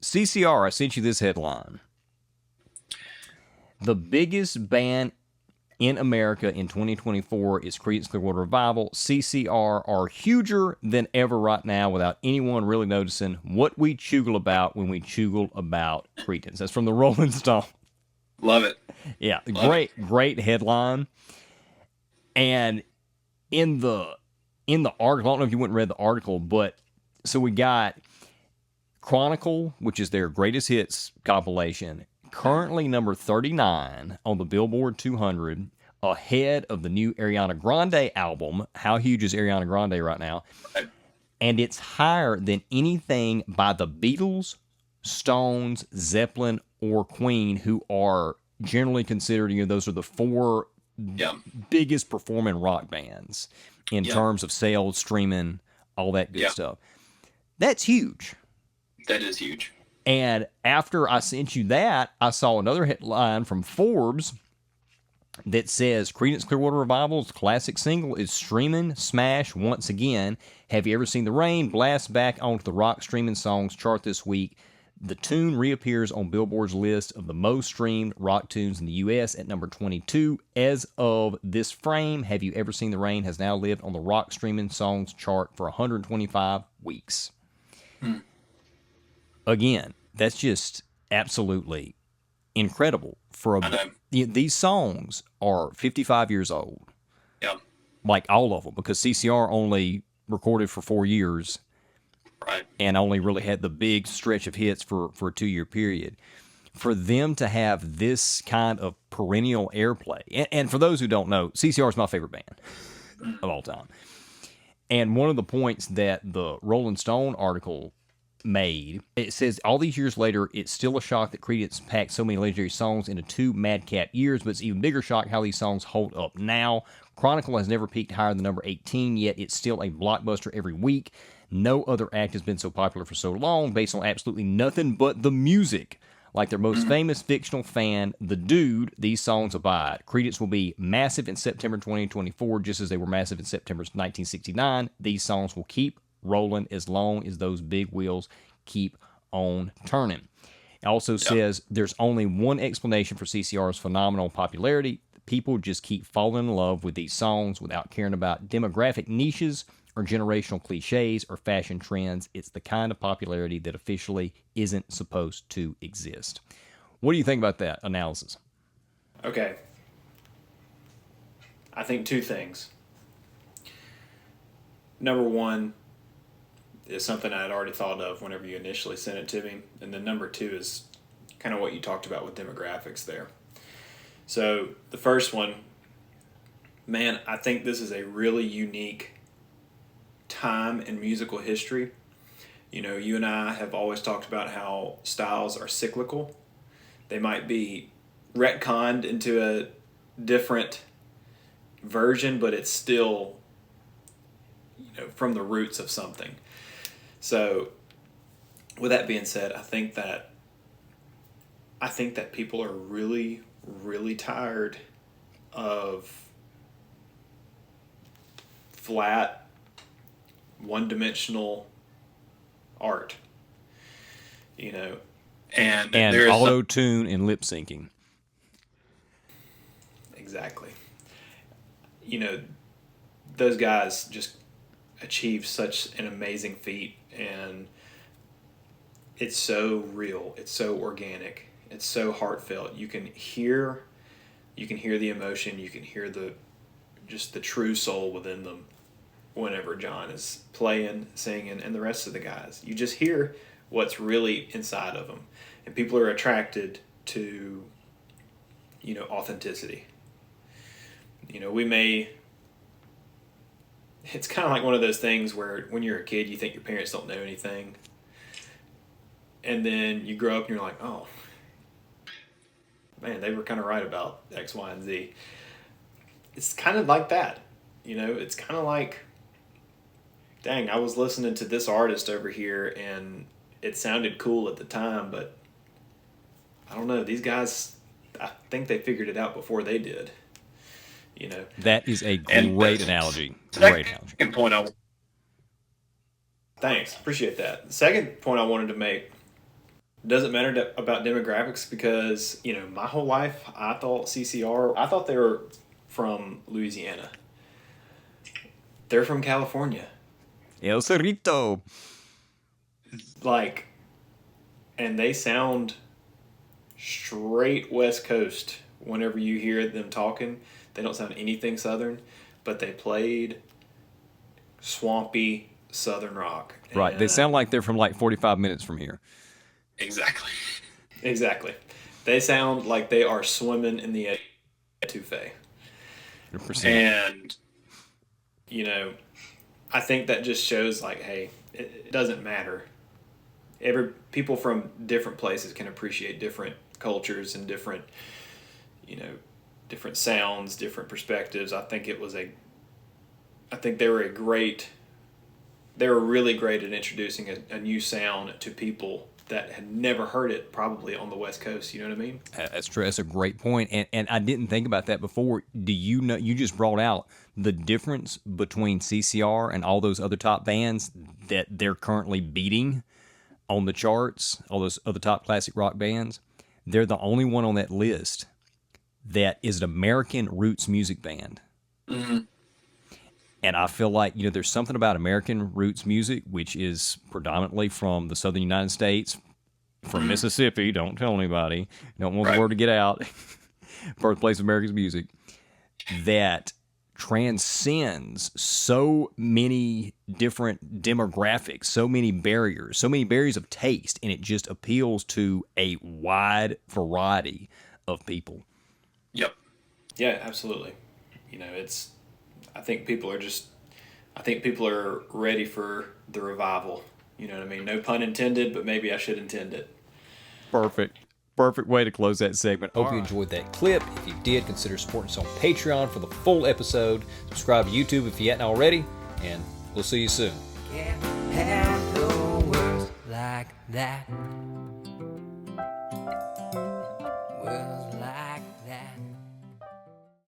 CCR, I sent you this headline. The biggest band in America in 2024 is Creedence Clearwater Revival. CCR are huger than ever right now without anyone really noticing what we chugle about when we chugle about Creedence. That's from the Rolling Stone. Love it. Yeah, great headline. And in the article, I don't know if you went and read the article, but so we got Chronicle, which is their greatest hits compilation, currently number 39 on the Billboard 200, ahead of the new Ariana Grande album. How huge is Ariana Grande right now? And it's higher than anything by the Beatles, Stones, Zeppelin, or Queen, who are generally considered, those are the four biggest performing rock bands in terms of sales, streaming, all that good stuff. That's huge. That is huge. And after I sent you that, I saw another headline from Forbes that says Creedence Clearwater Revival's classic single is streaming smash once again. Have You Ever Seen the Rain blasts back onto the rock streaming songs chart this week. The tune reappears on Billboard's list of the most streamed rock tunes in the U.S. at number 22. As of this frame, Have You Ever Seen the Rain has now lived on the rock streaming songs chart for 125 weeks. Again, that's just absolutely incredible. These songs are 55 years old. Yeah. Like all of them, because CCR only recorded for 4 years. Right. And only really had the big stretch of hits for a 2-year period. For them to have this kind of perennial airplay, and for those who don't know, CCR is my favorite band of all time. And one of the points that the Rolling Stone article made, it says, all these years later, it's still a shock that Creedence packed so many legendary songs into 2 madcap years, but it's even bigger shock how these songs hold up now. Chronicle has never peaked higher than number 18, yet it's still a blockbuster every week. No other act has been so popular for so long, based on absolutely nothing but the music. Like their most famous fictional fan, The Dude, these songs abide. Creedence will be massive in September 2024, just as they were massive in September 1969. These songs will keep rolling as long as those big wheels keep on turning. It also says there's only one explanation for CCR's phenomenal popularity. People just keep falling in love with these songs without caring about demographic niches or generational cliches or fashion trends. It's the kind of popularity that officially isn't supposed to exist. What do you think about that analysis? Okay. I think 2 things. Number 1 is something I had already thought of whenever you initially sent it to me. And then number 2 is kind of what you talked about with demographics there. So the first one, man, I think this is a really unique time in musical history. You and I have always talked about how styles are cyclical. They might be retconned into a different version, but it's still, from the roots of something. So with that being said, I think that people are really, really tired of flat, one-dimensional art, and auto-tune and lip syncing. Exactly. Those guys just achieve such an amazing feat, and it's so real, it's so organic, it's so heartfelt. You can hear the emotion, you can hear the true soul within them whenever John is playing, singing, and the rest of the guys. You just hear what's really inside of them, and people are attracted to authenticity. It's kind of like one of those things where when you're a kid, you think your parents don't know anything. And then you grow up and you're like, oh, man, they were kind of right about X, Y, and Z. It's kind of like that. It's kind of like, dang, I was listening to this artist over here and it sounded cool at the time, but I don't know. These guys, I think they figured it out before they did. That is a great analogy. Great analogy. Thanks. Appreciate that. The second point I wanted to make, doesn't matter about demographics because, my whole life I thought CCR, I thought they were from Louisiana. They're from California. El Cerrito. Like, and they sound straight West Coast whenever you hear them talking. They don't sound anything Southern, but they played swampy Southern rock. Right. They sound like they're from like 45 minutes from here. Exactly. Exactly. They sound like they are swimming in the etouffee. 100%. And I think that just shows like, hey, it doesn't matter. People from different places can appreciate different cultures and different, different sounds, different perspectives. I think they were really great at introducing a new sound to people that had never heard it probably on the West Coast. You know what I mean? That's true. That's a great point. And I didn't think about that before. Do you know, you just brought out the difference between CCR and all those other top bands that they're currently beating on the charts, all those other top classic rock bands. They're the only one on that list that is an American roots music band. Mm-hmm. And I feel like, there's something about American roots music, which is predominantly from the southern United States, from Mississippi. Don't tell anybody. Don't want the word to get out. Birthplace of America's music. That transcends so many different demographics, so many barriers of taste, and it just appeals to a wide variety of people. Yep. Yeah, absolutely. I think people are ready for the revival. You know what I mean? No pun intended, but maybe I should intend it. Perfect way to close that segment. Hope you enjoyed that clip. If you did, consider supporting us on Patreon for the full episode. Subscribe to YouTube if you hadn't already, and we'll see you soon. Can't have no words like that.